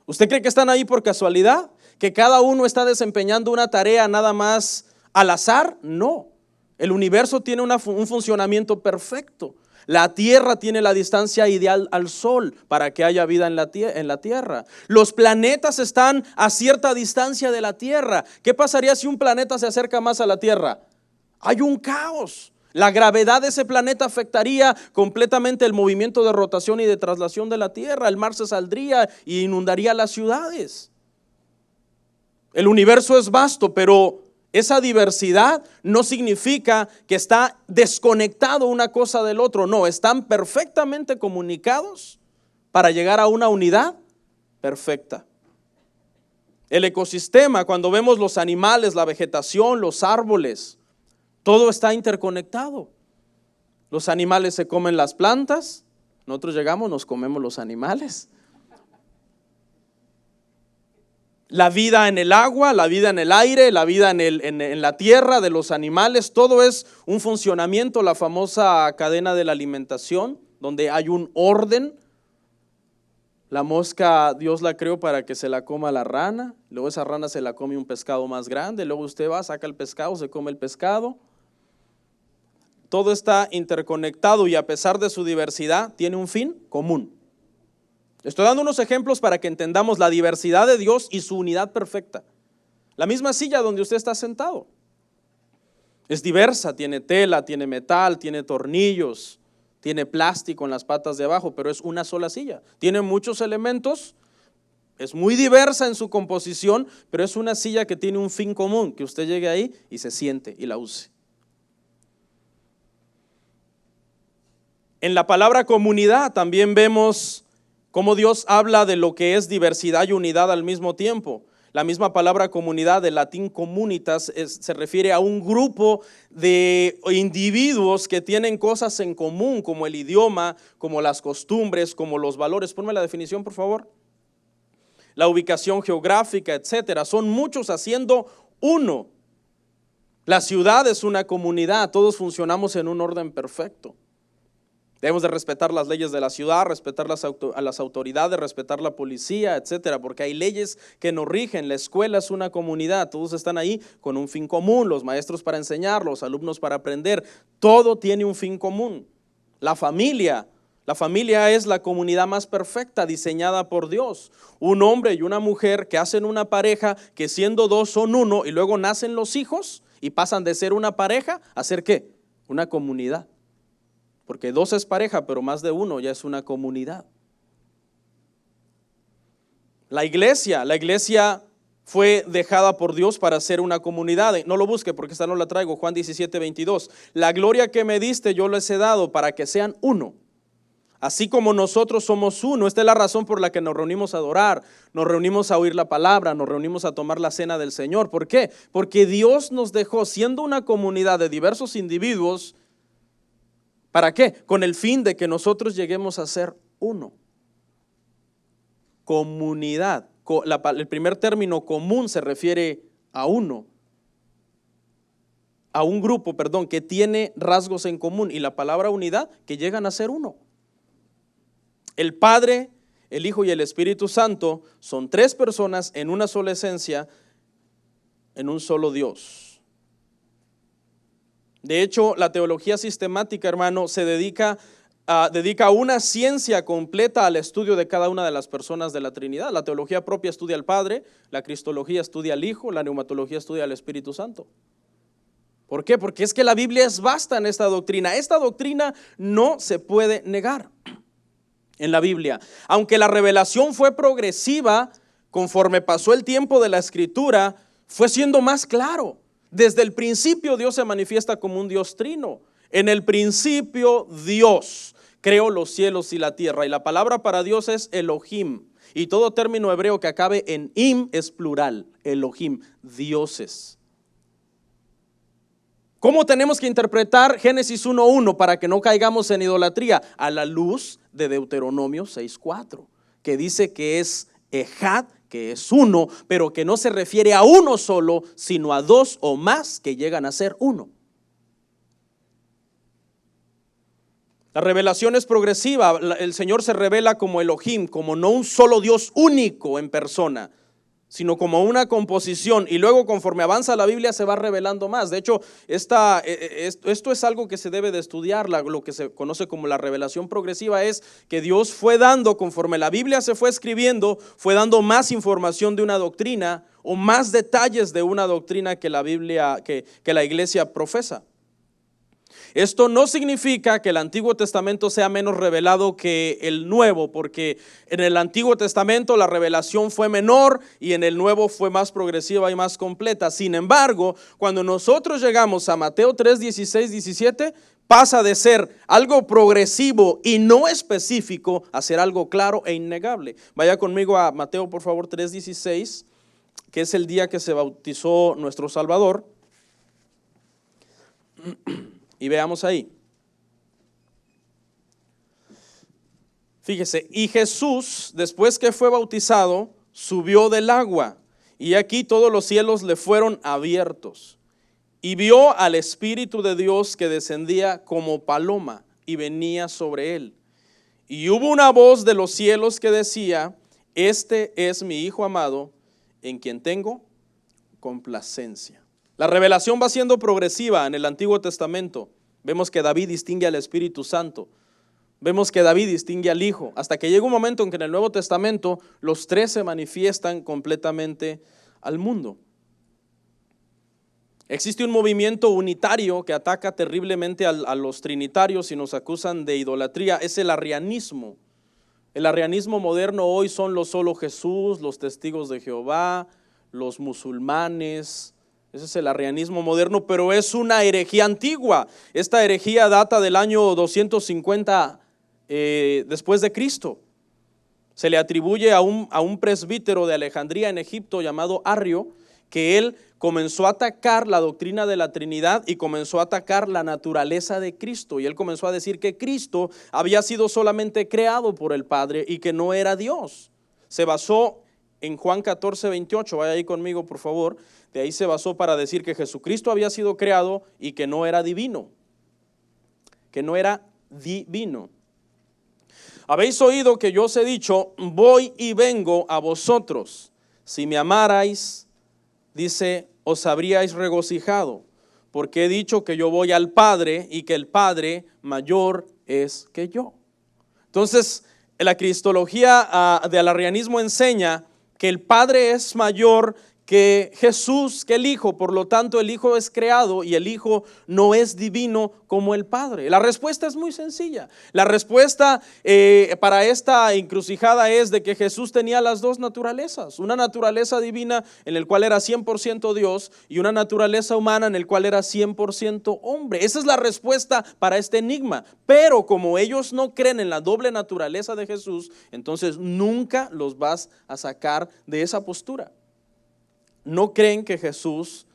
¿Usted cree que están ahí por casualidad? ¿Que cada uno está desempeñando una tarea nada más al azar? No. El universo tiene un funcionamiento perfecto. La tierra tiene la distancia ideal al sol para que haya vida en la tierra. Los planetas están a cierta distancia de la tierra. ¿Qué pasaría si un planeta se acerca más a la tierra? Hay un caos. La gravedad de ese planeta afectaría completamente el movimiento de rotación y de traslación de la tierra. El mar se saldría y inundaría las ciudades. El universo es vasto, pero esa diversidad no significa que está desconectado una cosa del otro. No, están perfectamente comunicados para llegar a una unidad perfecta. El ecosistema, cuando vemos los animales, la vegetación, los árboles, todo está interconectado. Los animales se comen las plantas, nosotros llegamos, nos comemos los animales. La vida en el agua, la vida en el aire, la vida en la tierra de los animales, todo es un funcionamiento, la famosa cadena de la alimentación, donde hay un orden. La mosca, Dios la creó para que se la coma la rana, luego esa rana se la come un pescado más grande, luego usted va, saca el pescado, se come el pescado. todo está interconectado y a pesar de su diversidad, tiene un fin común. Estoy dando unos ejemplos para que entendamos la diversidad de Dios y su unidad perfecta. La misma silla donde usted está sentado es diversa, tiene tela, tiene metal, tiene tornillos, tiene plástico en las patas de abajo, pero es una sola silla. Tiene muchos elementos, es muy diversa en su composición, pero es una silla que tiene un fin común, que usted llegue ahí y se siente y la use. En la palabra comunidad también vemos cómo Dios habla de lo que es diversidad y unidad al mismo tiempo. La misma palabra comunidad, del latín communitas, se refiere a un grupo de individuos que tienen cosas en común, como el idioma, como las costumbres, como los valores. Ponme la definición, por favor. La ubicación geográfica, etcétera. Son muchos haciendo uno. La ciudad es una comunidad, todos funcionamos en un orden perfecto. Debemos de respetar las leyes de la ciudad, respetar a las autoridades, respetar la policía, etcétera, porque hay leyes que nos rigen. La escuela es una comunidad, todos están ahí con un fin común, los maestros para enseñar, los alumnos para aprender, todo tiene un fin común. La familia es la comunidad más perfecta diseñada por Dios. Un hombre y una mujer que hacen una pareja, que siendo dos son uno y luego nacen los hijos y pasan de ser una pareja a ser ¿qué? Una comunidad. Porque dos es pareja, pero más de uno ya es una comunidad. La iglesia fue dejada por Dios para ser una comunidad. No lo busque porque esta no la traigo. Juan 17:22. La gloria que me diste yo les he dado para que sean uno. Así como nosotros somos uno. Esta es la razón por la que nos reunimos a adorar, nos reunimos a oír la palabra, nos reunimos a tomar la cena del Señor. ¿Por qué? Porque Dios nos dejó siendo una comunidad de diversos individuos. ¿Para qué? Con el fin de que nosotros lleguemos a ser uno. Comunidad. El primer término común se refiere a uno. A un grupo, que tiene rasgos en común. Y la palabra unidad, que llegan a ser uno. El Padre, el Hijo y el Espíritu Santo son tres personas en una sola esencia, en un solo Dios. De hecho, la teología sistemática, hermano, se dedica una ciencia completa al estudio de cada una de las personas de la Trinidad. La teología propia estudia al Padre, la cristología estudia al Hijo, la neumatología estudia al Espíritu Santo. ¿Por qué? Porque es que la Biblia es vasta en esta doctrina. Esta doctrina no se puede negar en la Biblia. Aunque la revelación fue progresiva, conforme pasó el tiempo de la Escritura, fue siendo más claro. Desde el principio Dios se manifiesta como un Dios trino. En el principio Dios creó los cielos y la tierra. Y la palabra para Dios es Elohim. Y todo término hebreo que acabe en im es plural. Elohim, dioses. ¿Cómo tenemos que interpretar Génesis 1:1 para que no caigamos en idolatría? A la luz de Deuteronomio 6:4, que dice que es Ejad, que es uno, pero que no se refiere a uno solo, sino a dos o más que llegan a ser uno. La revelación es progresiva. El Señor se revela como Elohim, como no un solo Dios único en persona, sino como una composición, y luego conforme avanza la Biblia se va revelando más. De hecho, esto es algo que se debe de estudiar. Lo que se conoce como la revelación progresiva es que Dios fue dando, conforme la Biblia se fue escribiendo, fue dando más información de una doctrina o más detalles de una doctrina que la Biblia, que la iglesia profesa. Esto no significa que el Antiguo Testamento sea menos revelado que el Nuevo, porque en el Antiguo Testamento la revelación fue menor y en el Nuevo fue más progresiva y más completa. Sin embargo, cuando nosotros llegamos a Mateo 3, 16, 17, pasa de ser algo progresivo y no específico a ser algo claro e innegable. Vaya conmigo a Mateo, por favor, 3, 16, que es el día que se bautizó nuestro Salvador. Y veamos ahí. Fíjese, y Jesús, después que fue bautizado, subió del agua, y aquí todos los cielos le fueron abiertos, y vio al Espíritu de Dios que descendía como paloma y venía sobre él. Y hubo una voz de los cielos que decía: este es mi Hijo amado, en quien tengo complacencia. La revelación va siendo progresiva en el Antiguo Testamento. Vemos que David distingue al Espíritu Santo. Vemos que David distingue al Hijo. Hasta que llega un momento en que en el Nuevo Testamento los tres se manifiestan completamente al mundo. Existe un movimiento unitario que ataca terriblemente a los trinitarios y nos acusan de idolatría. Es el arrianismo. El arrianismo moderno hoy son los solo Jesús, los testigos de Jehová, los musulmanes. Ese es el arrianismo moderno, pero es una herejía antigua. Esta herejía data del año 250 después de Cristo. Se le atribuye a un presbítero de Alejandría en Egipto llamado Arrio, que él comenzó a atacar la doctrina de la Trinidad y comenzó a atacar la naturaleza de Cristo. Y él comenzó a decir que Cristo había sido solamente creado por el Padre y que no era Dios. Se basó en Juan 14:28, vaya ahí conmigo por favor. De ahí se basó para decir que Jesucristo había sido creado y que no era divino. Que no era divino. Habéis oído que yo os he dicho, voy y vengo a vosotros. Si me amarais, dice, os habríais regocijado, porque he dicho que yo voy al Padre y que el Padre mayor es que yo. Entonces, la cristología del arrianismo enseña que el Padre es mayor que Jesús, que el Hijo, por lo tanto el Hijo es creado y el Hijo no es divino como el Padre. La respuesta es muy sencilla. La respuesta para esta encrucijada es de que Jesús tenía las dos naturalezas, una naturaleza divina en el cual era 100% Dios y una naturaleza humana en el cual era 100% hombre. Esa es la respuesta para este enigma, pero como ellos no creen en la doble naturaleza de Jesús, entonces nunca los vas a sacar de esa postura. No creen que Jesús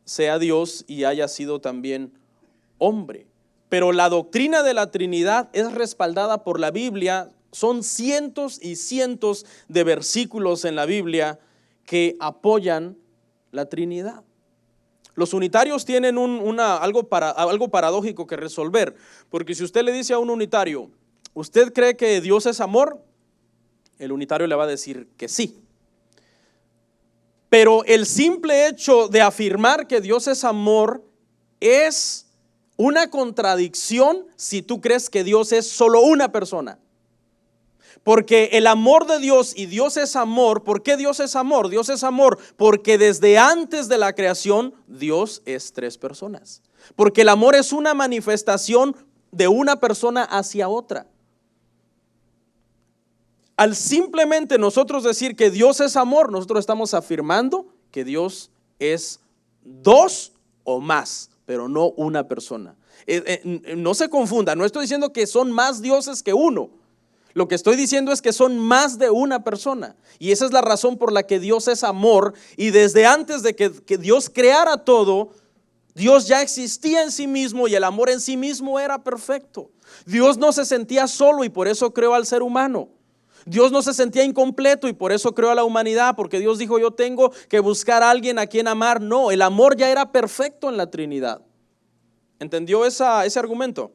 sea Dios y haya sido también hombre. Pero la doctrina de la Trinidad es respaldada por la Biblia. Son cientos y cientos de versículos en la Biblia que apoyan la Trinidad. Los unitarios tienen algo paradójico que resolver. Porque si usted le dice a un unitario, ¿usted cree que Dios es amor? El unitario le va a decir que sí. Pero el simple hecho de afirmar que Dios es amor es una contradicción si tú crees que Dios es solo una persona. Porque el amor de Dios y Dios es amor. ¿Por qué Dios es amor? Dios es amor porque desde antes de la creación Dios es tres personas. Porque el amor es una manifestación de una persona hacia otra. Al simplemente nosotros decir que Dios es amor, nosotros estamos afirmando que Dios es dos o más, pero no una persona. No se confunda, no estoy diciendo que son más dioses que uno. Lo que estoy diciendo es que son más de una persona. Y esa es la razón por la que Dios es amor. Y desde antes de que Dios creara todo, Dios ya existía en sí mismo y el amor en sí mismo era perfecto. Dios no se sentía solo y por eso creó al ser humano. Dios no se sentía incompleto y por eso creó a la humanidad, porque Dios dijo, yo tengo que buscar a alguien a quien amar. No, el amor ya era perfecto en la Trinidad. ¿Entendió ese argumento?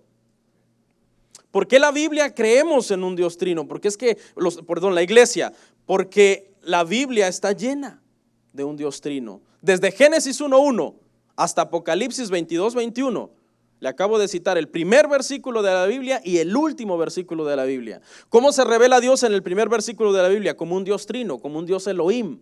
¿Por qué la Biblia creemos en un Dios trino? Porque la iglesia, porque la Biblia está llena de un Dios trino. Desde Génesis 1:1 hasta Apocalipsis 22:21. Le acabo de citar el primer versículo de la Biblia y el último versículo de la Biblia. ¿Cómo se revela Dios en el primer versículo de la Biblia? Como un Dios trino, como un Dios Elohim.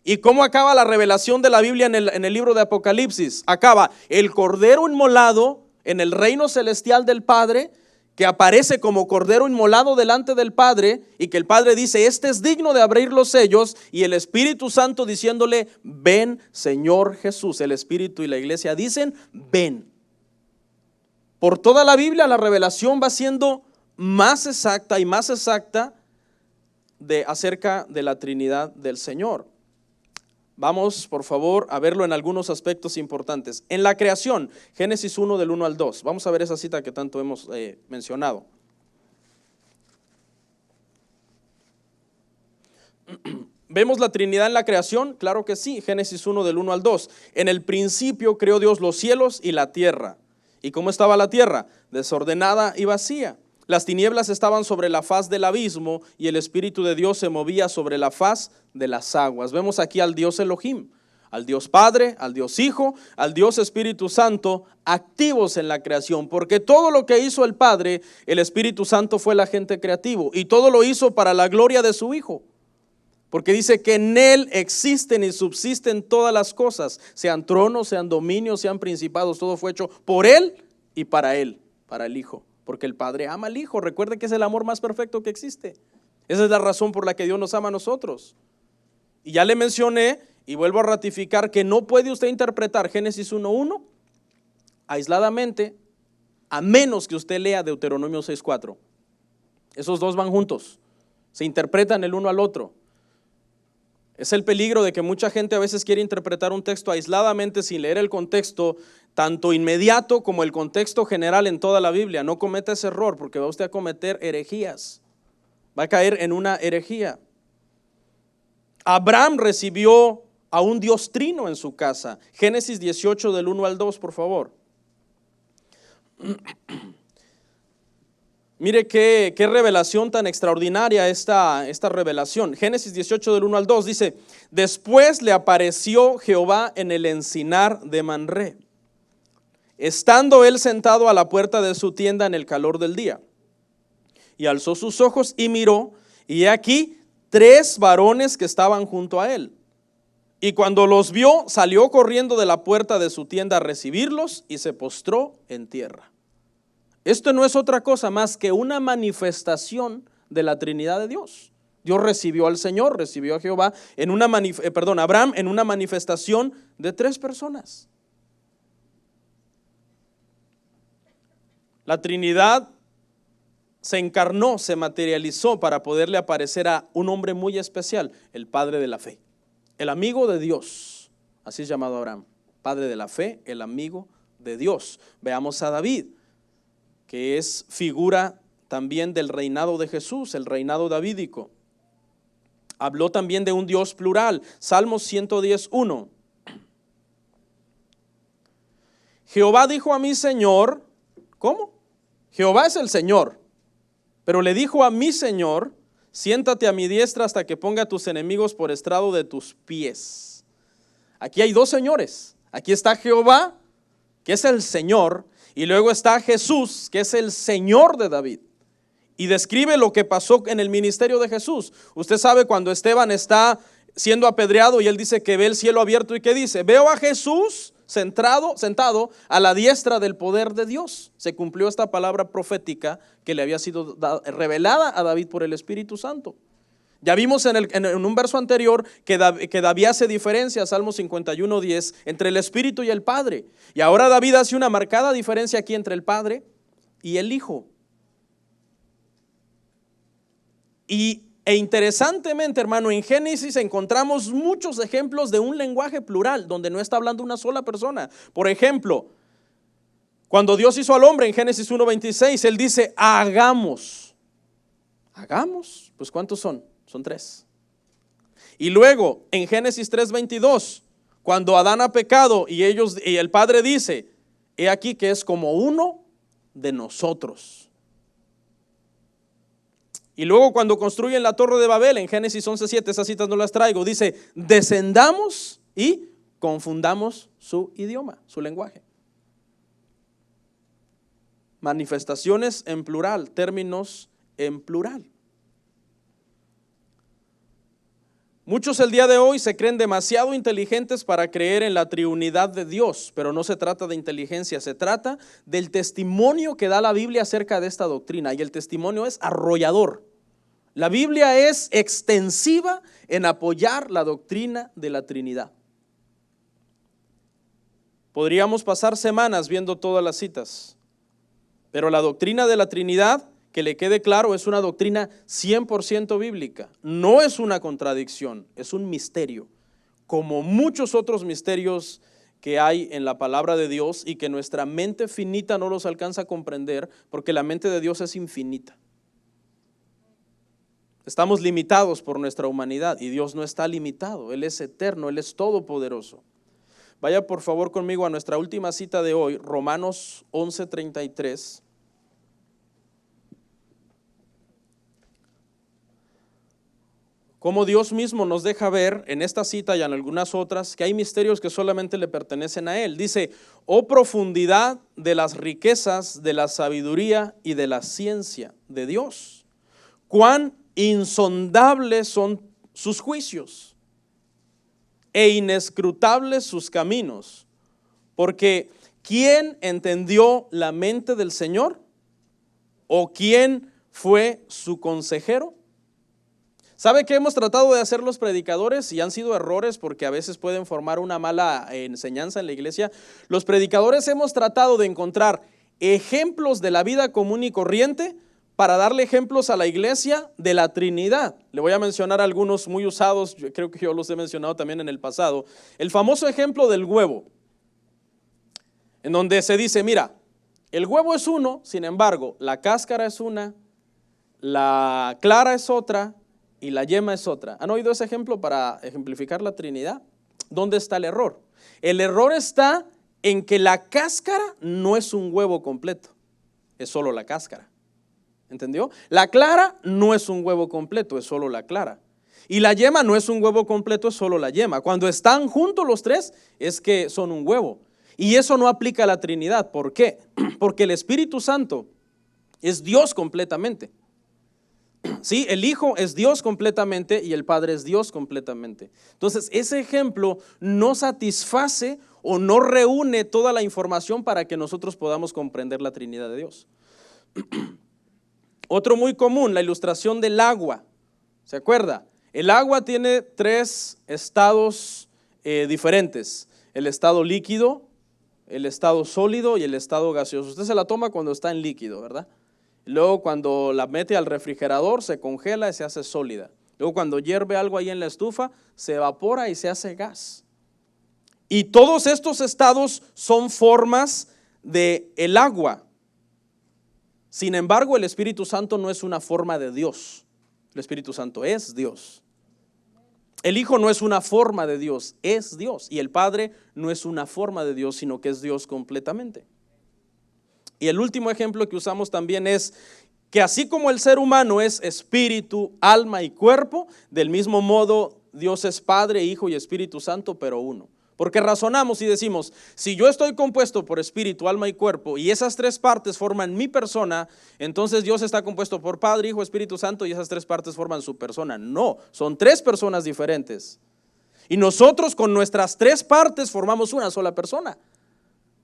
¿Y cómo acaba la revelación de la Biblia en el libro de Apocalipsis? Acaba el cordero inmolado en el reino celestial del Padre, que aparece como cordero inmolado delante del Padre, y que el Padre dice, este es digno de abrir los sellos, y el Espíritu Santo diciéndole, ven Señor Jesús. El Espíritu y la iglesia dicen, ven. Por toda la Biblia la revelación va siendo más exacta y más exacta acerca de la Trinidad del Señor. Vamos, por favor, a verlo en algunos aspectos importantes. En la creación, Génesis 1 del 1 al 2. Vamos a ver esa cita que tanto hemos mencionado. ¿Vemos la Trinidad en la creación? Claro que sí, Génesis 1 del 1 al 2. En el principio creó Dios los cielos y la tierra. ¿Y cómo estaba la tierra? Desordenada y vacía. Las tinieblas estaban sobre la faz del abismo y el Espíritu de Dios se movía sobre la faz de las aguas. Vemos aquí al Dios Elohim, al Dios Padre, al Dios Hijo, al Dios Espíritu Santo, activos en la creación, porque todo lo que hizo el Padre, el Espíritu Santo fue el agente creativo, y todo lo hizo para la gloria de su Hijo, porque dice que en Él existen y subsisten todas las cosas, sean tronos, sean dominios, sean principados, todo fue hecho por Él y para Él, para el Hijo, porque el Padre ama al Hijo. Recuerde que es el amor más perfecto que existe. Esa es la razón por la que Dios nos ama a nosotros. Y ya le mencioné y vuelvo a ratificar que no puede usted interpretar Génesis 1:1 aisladamente, a menos que usted lea Deuteronomio 6:4. Esos dos van juntos, se interpretan el uno al otro. Es el peligro de que mucha gente a veces quiere interpretar un texto aisladamente sin leer el contexto, tanto inmediato como el contexto general en toda la Biblia. No cometa ese error, porque va usted a cometer herejías, va a caer en una herejía. Abraham recibió a un Dios trino en su casa. Génesis 18 del 1 al 2, por favor. Mire qué revelación tan extraordinaria esta revelación. Génesis 18 del 1 al 2 dice: después le apareció Jehová en el encinar de Manré, estando él sentado a la puerta de su tienda en el calor del día. Y alzó sus ojos y miró, y he aquí 3 varones que estaban junto a él. Y cuando los vio, salió corriendo de la puerta de su tienda a recibirlos y se postró en tierra. Esto no es otra cosa más que una manifestación de la Trinidad de Dios. Dios recibió al Señor, recibió a Jehová Abraham en una manifestación de 3 personas. La Trinidad se encarnó, se materializó para poderle aparecer a un hombre muy especial, el padre de la fe, el amigo de Dios. Así es llamado Abraham, padre de la fe, el amigo de Dios. Veamos a David, que es figura también del reinado de Jesús, el reinado davídico. Habló también de un Dios plural. Salmos 110:1. Jehová dijo a mi Señor, ¿cómo? Jehová es el Señor, pero le dijo a mi Señor: siéntate a mi diestra hasta que ponga a tus enemigos por estrado de tus pies. Aquí hay 2 señores. Aquí está Jehová, que es el Señor, y luego está Jesús, que es el Señor de David. Y describe lo que pasó en el ministerio de Jesús. Usted sabe cuando Esteban está siendo apedreado y él dice que ve el cielo abierto, y ¿qué dice? Veo a Jesús sentado a la diestra del poder de Dios. Se cumplió esta palabra profética que le había sido revelada a David por el Espíritu Santo. Ya vimos en un verso anterior que David hace diferencia, Salmo 51:10, entre el Espíritu y el Padre. Y ahora David hace una marcada diferencia aquí entre el Padre y el Hijo. E interesantemente, hermano, en Génesis encontramos muchos ejemplos de un lenguaje plural, donde no está hablando una sola persona. Por ejemplo, cuando Dios hizo al hombre en Génesis 1:26, Él dice: hagamos. ¿Hagamos? Pues ¿cuántos son? Son 3. Y luego en Génesis 3:22, cuando Adán ha pecado y el Padre dice: he aquí que es como uno de nosotros. Y luego cuando construyen la torre de Babel en Génesis 11:7, esas citas no las traigo, dice: descendamos y confundamos su idioma, su lenguaje. Manifestaciones en plural, términos en plural. Muchos el día de hoy se creen demasiado inteligentes para creer en la triunidad de Dios, pero no se trata de inteligencia, se trata del testimonio que da la Biblia acerca de esta doctrina, y el testimonio es arrollador. La Biblia es extensiva en apoyar la doctrina de la Trinidad. Podríamos pasar semanas viendo todas las citas, pero la doctrina de la Trinidad, que le quede claro, es una doctrina 100% bíblica. No es una contradicción, es un misterio, como muchos otros misterios que hay en la palabra de Dios y que nuestra mente finita no los alcanza a comprender, porque la mente de Dios es infinita. Estamos limitados por nuestra humanidad y Dios no está limitado. Él es eterno, Él es todopoderoso. Vaya por favor conmigo a nuestra última cita de hoy, Romanos 11:33. cómo Dios mismo nos deja ver en esta cita y en algunas otras que hay misterios que solamente le pertenecen a Él. Dice, oh profundidad de las riquezas, de la sabiduría y de la ciencia de Dios. Cuán insondables son sus juicios e inescrutables sus caminos. Porque ¿quién entendió la mente del Señor? ¿O quién fue su consejero? ¿Sabe qué hemos tratado de hacer los predicadores? Y han sido errores porque a veces pueden formar una mala enseñanza en la iglesia. Los predicadores hemos tratado de encontrar ejemplos de la vida común y corriente para darle ejemplos a la iglesia de la Trinidad. Le voy a mencionar algunos muy usados, yo creo que yo los he mencionado también en el pasado. El famoso ejemplo del huevo, en donde se dice, mira, el huevo es uno, sin embargo, la cáscara es una, la clara es otra, y la yema es otra. ¿Han oído ese ejemplo para ejemplificar la Trinidad? ¿Dónde está el error? El error está en que la cáscara no es un huevo completo, es solo la cáscara. ¿Entendió? La clara no es un huevo completo, es solo la clara. Y la yema no es un huevo completo, es solo la yema. Cuando están juntos los tres, es que son un huevo. Y eso no aplica a la Trinidad. ¿Por qué? Porque el Espíritu Santo es Dios completamente. Sí, el Hijo es Dios completamente y el Padre es Dios completamente. Entonces, ese ejemplo no satisface o no reúne toda la información para que nosotros podamos comprender la Trinidad de Dios. Otro muy común, la ilustración del agua. ¿Se acuerda? El agua tiene tres estados diferentes. El estado líquido, el estado sólido y el estado gaseoso. Usted se la toma cuando está en líquido, ¿verdad? Luego cuando la mete al refrigerador se congela y se hace sólida. Luego cuando hierve algo ahí en la estufa se evapora y se hace gas. Y todos estos estados son formas del agua. Sin embargo, el Espíritu Santo no es una forma de Dios. El Espíritu Santo es Dios. El Hijo no es una forma de Dios, es Dios. Y el Padre no es una forma de Dios, sino que es Dios completamente. Y el último ejemplo que usamos también es que así como el ser humano es espíritu, alma y cuerpo, del mismo modo Dios es Padre, Hijo y Espíritu Santo, pero uno. Porque razonamos y decimos, si yo estoy compuesto por espíritu, alma y cuerpo, y esas tres partes forman mi persona, entonces Dios está compuesto por Padre, Hijo, Espíritu Santo, y esas tres partes forman su persona. No, son tres personas diferentes. Y nosotros con nuestras tres partes formamos una sola persona.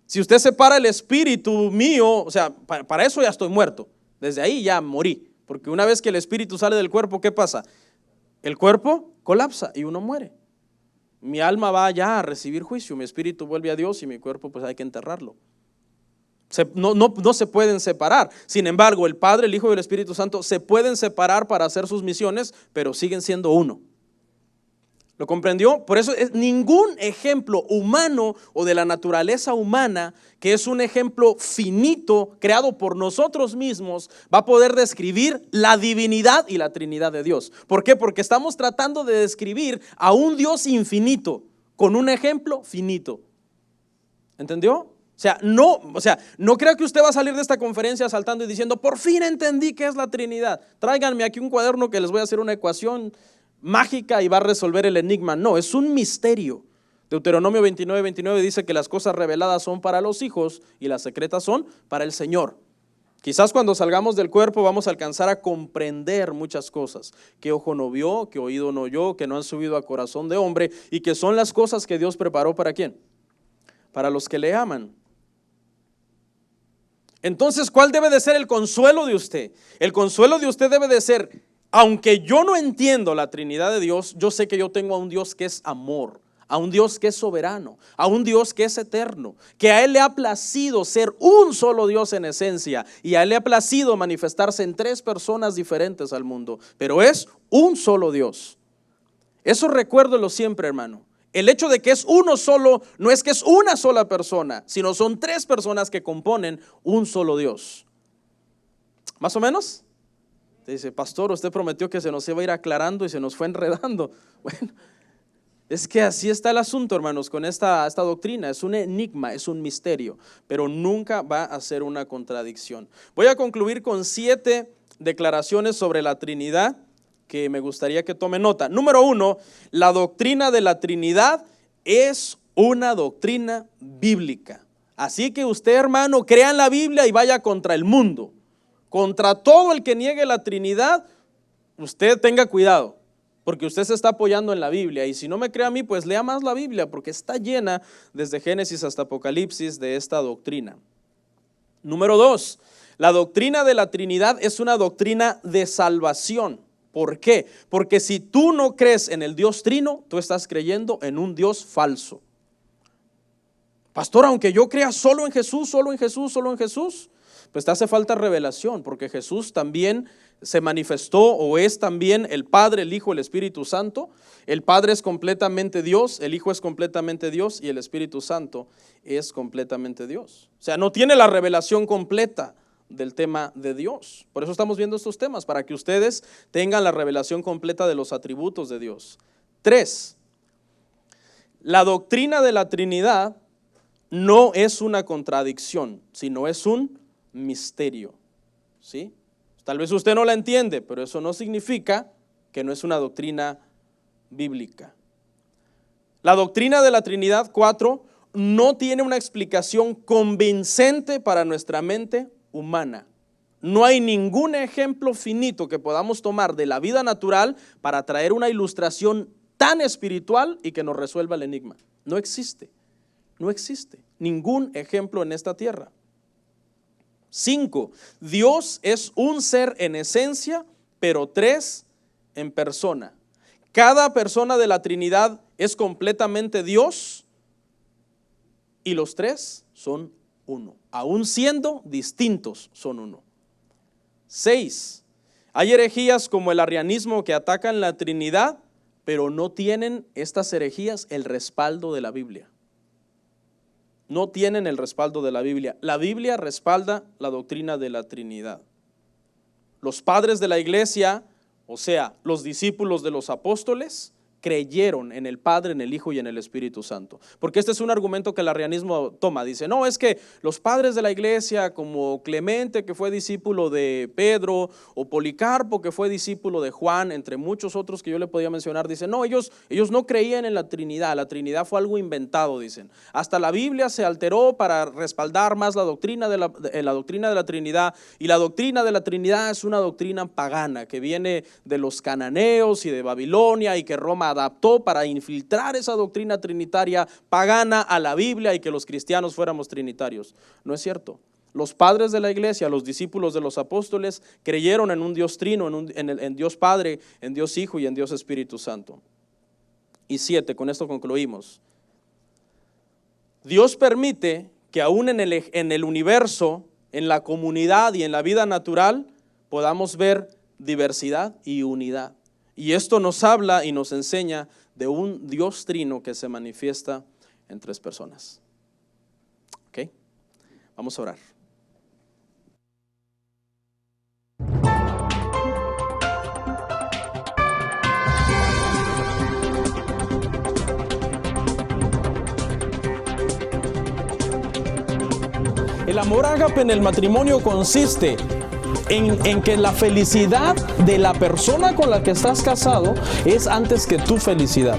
Si usted separa el espíritu mío, o sea, para eso ya estoy muerto. Desde ahí ya morí. Porque una vez que el espíritu sale del cuerpo, ¿qué pasa? El cuerpo colapsa y uno muere. Mi alma va ya a recibir juicio, mi espíritu vuelve a Dios y mi cuerpo pues hay que enterrarlo. No se pueden separar. Sin embargo, el Padre, el Hijo y el Espíritu Santo se pueden separar para hacer sus misiones, pero siguen siendo uno. ¿Lo comprendió? Por eso ningún ejemplo humano o de la naturaleza humana, que es un ejemplo finito creado por nosotros mismos, va a poder describir la divinidad y la Trinidad de Dios. ¿Por qué? Porque estamos tratando de describir a un Dios infinito con un ejemplo finito. ¿Entendió? O sea, no crea que usted va a salir de esta conferencia saltando y diciendo, por fin entendí qué es la Trinidad. Tráiganme aquí un cuaderno que les voy a hacer una ecuación mágica y va a resolver el enigma. No, es un misterio. Deuteronomio 29:29 dice que las cosas reveladas son para los hijos y las secretas son para el Señor. Quizás cuando salgamos del cuerpo vamos a alcanzar a comprender muchas cosas que ojo no vio, que oído no oyó, que no han subido a corazón de hombre y que son las cosas que Dios preparó ¿para quién? Para los que le aman. Entonces, ¿cuál debe de ser el consuelo de usted? El consuelo de usted debe de ser, aunque yo no entiendo la Trinidad de Dios, yo sé que yo tengo a un Dios que es amor, a un Dios que es soberano, a un Dios que es eterno, que a Él le ha placido ser un solo Dios en esencia y a Él le ha placido manifestarse en tres personas diferentes al mundo, pero es un solo Dios. Eso recuérdelo siempre, hermano. El hecho de que es uno solo no es que es una sola persona, sino son tres personas que componen un solo Dios. ¿Más o menos? Dice, pastor, usted prometió que se nos iba a ir aclarando y se nos fue enredando. Bueno, es que así está el asunto, hermanos, con esta doctrina. Es un enigma, es un misterio, pero nunca va a ser una contradicción. Voy a concluir con 7 declaraciones sobre la Trinidad que me gustaría que tome nota. Número 1, la doctrina de la Trinidad es una doctrina bíblica. Así que usted, hermano, crea en la Biblia y vaya contra el mundo. Contra todo el que niegue la Trinidad, usted tenga cuidado, porque usted se está apoyando en la Biblia. Y si no me cree a mí, pues lea más la Biblia, porque está llena desde Génesis hasta Apocalipsis de esta doctrina. Número 2, la doctrina de la Trinidad es una doctrina de salvación. ¿Por qué? Porque si tú no crees en el Dios Trino, tú estás creyendo en un Dios falso. Pastor, aunque yo crea solo en Jesús, pues te hace falta revelación, porque Jesús también se manifestó o es también el Padre, el Hijo, el Espíritu Santo. El Padre es completamente Dios, el Hijo es completamente Dios y el Espíritu Santo es completamente Dios. O sea, no tiene la revelación completa del tema de Dios. Por eso estamos viendo estos temas, para que ustedes tengan la revelación completa de los atributos de Dios. 3, la doctrina de la Trinidad no es una contradicción, sino es un misterio. ¿Sí? Tal vez usted no la entiende, pero eso no significa que no es una doctrina bíblica. La doctrina de la Trinidad, 4, no tiene una explicación convincente para nuestra mente humana. No hay ningún ejemplo finito que podamos tomar de la vida natural para traer una ilustración tan espiritual y que nos resuelva el enigma. No existe ningún ejemplo en esta tierra. 5, Dios es un ser en esencia, pero 3 en persona. Cada persona de la Trinidad es completamente Dios y los 3 son uno. Aún siendo distintos, son uno. 6, hay herejías como el arrianismo que atacan la Trinidad, pero no tienen estas herejías el respaldo de la Biblia. No tienen el respaldo de la Biblia. La Biblia respalda la doctrina de la Trinidad. Los padres de la iglesia, o sea, los discípulos de los apóstoles, creyeron en el Padre, en el Hijo y en el Espíritu Santo. Porque este es un argumento que el arrianismo toma. Dice, no, es que los padres de la iglesia, como Clemente, que fue discípulo de Pedro, o Policarpo, que fue discípulo de Juan, entre muchos otros que yo le podía mencionar, dicen, no, ellos no creían en la Trinidad fue algo inventado, dicen. Hasta la Biblia se alteró para respaldar más la doctrina de la Trinidad, y la doctrina de la Trinidad es una doctrina pagana, que viene de los cananeos y de Babilonia, y que Roma adaptó para infiltrar esa doctrina trinitaria pagana a la Biblia y que los cristianos fuéramos trinitarios. No es cierto. Los padres de la iglesia, los discípulos de los apóstoles, creyeron en un Dios trino, en Dios Padre, en Dios Hijo y en Dios Espíritu Santo. Y 7, con esto concluimos. Dios permite que aún en el universo, en la comunidad y en la vida natural, podamos ver diversidad y unidad. Y esto nos habla y nos enseña de un Dios trino que se manifiesta en 3 personas. ¿Ok? Vamos a orar. El amor ágape en el matrimonio consiste en que la felicidad de la persona con la que estás casado es antes que tu felicidad.